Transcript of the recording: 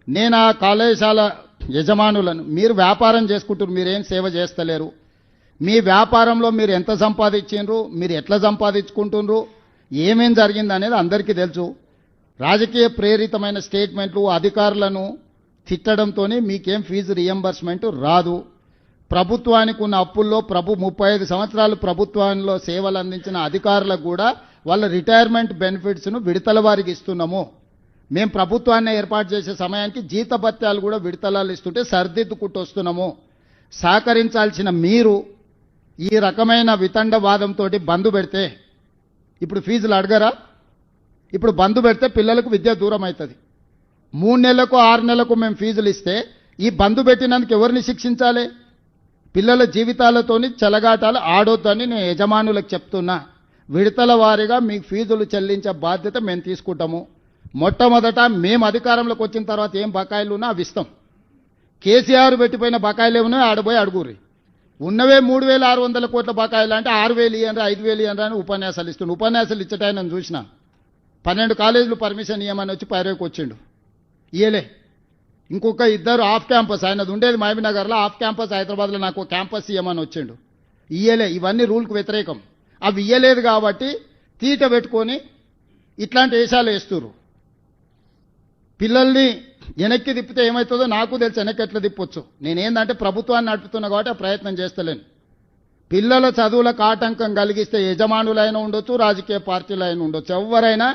నేను ఆ కళాశాల యజమానులను మీరు వ్యాపారం చేసుకుంటారు, మీరేం సేవ చేస్తలేరు, మీ వ్యాపారంలో మీరు ఎంత సంపాదించిండ్రు, మీరు ఎట్లా సంపాదించుకుంటుండ్రు, ఏమేం జరిగింది అనేది అందరికీ తెలుసు. రాజకీయ ప్రేరితమైన స్టేట్మెంట్లు అధికారులను తిట్టడంతో మీకేం ఫీజు రియంబర్స్మెంట్ రాదు. ప్రభుత్వానికి ఉన్న అప్పుల్లో 35 సంవత్సరాలు ప్రభుత్వంలో సేవలు అందించిన అధికారులకు కూడా వాళ్ళ రిటైర్మెంట్ బెనిఫిట్స్ను విడతల వారికి ఇస్తున్నాము. మేము ప్రభుత్వాన్ని ఏర్పాటు చేసే సమయానికి జీతభత్యాలు కూడా విడతలాలు ఇస్తుంటే సర్దిద్దుకుంటూ వస్తున్నాము. సహకరించాల్సిన మీరు ఈ రకమైన వితండవాదంతో బంద్ పెడితే ఇప్పుడు ఫీజులు అడగరా? ఇప్పుడు బంద్ పెడితే పిల్లలకు విద్య దూరం అవుతుంది. 3 నెలలకు 6 నెలలకు మేము ఫీజులు ఇస్తే ఈ బంద్ పెట్టినందుకు ఎవరిని శిక్షించాలి? పిల్లల జీవితాలతోని చెలగాటాలు ఆడొద్దని నేను యజమానులకు చెప్తున్నా. విడతల వారీగా మీకు ఫీజులు చెల్లించే బాధ్యత మేము తీసుకుంటాము. మొట్టమొదట మేము అధికారంలోకి వచ్చిన తర్వాత ఏం బకాయిలు ఉన్నా అవి ఇస్తాం. కేసీఆర్ పెట్టిపోయిన బకాయిలు ఏమన్నా ఆడబోయి అడుగురి. ఉన్నవే 3,600 కోట్ల బకాయిలు అంటే 6,000 ఇయ్యండి 5,000 ఇయ్యండి అని ఉపన్యాసాలు ఇస్తుండు. ఉపన్యాసాలు ఇచ్చటాయని చూసిన 12 కాలేజీలు పర్మిషన్ ఇవ్వమని వచ్చి పైరేకి వచ్చిండు, ఇయ్యలే. ఇంకొక 2 ఆఫ్ క్యాంపస్, ఆయనది ఉండేది మహబూబ్నగర్లో, ఆఫ్ క్యాంపస్ హైదరాబాద్లో నాకు క్యాంపస్ ఇవ్వమని వచ్చిండు, ఇయ్యలే. ఇవన్నీ రూల్కి వ్యతిరేకం. అవి ఇయ్యలేదు కాబట్టి తీట పెట్టుకొని ఇట్లాంటి వేషాలు వేస్తున్నారు. పిల్లల్ని వెనక్కి తిప్పితే ఏమవుతుందో నాకు తెలుసు, వెనక్కి ఎట్లా తిప్పొచ్చు. నేనేందంటే ప్రభుత్వాన్ని నడుపుతున్నా కాబట్టి ఆ ప్రయత్నం చేస్తలేను. పిల్లల చదువులకు ఆటంకం కలిగిస్తే యజమానులైనా ఉండొచ్చు, రాజకీయ పార్టీలైనా ఉండొచ్చు, ఎవరైనా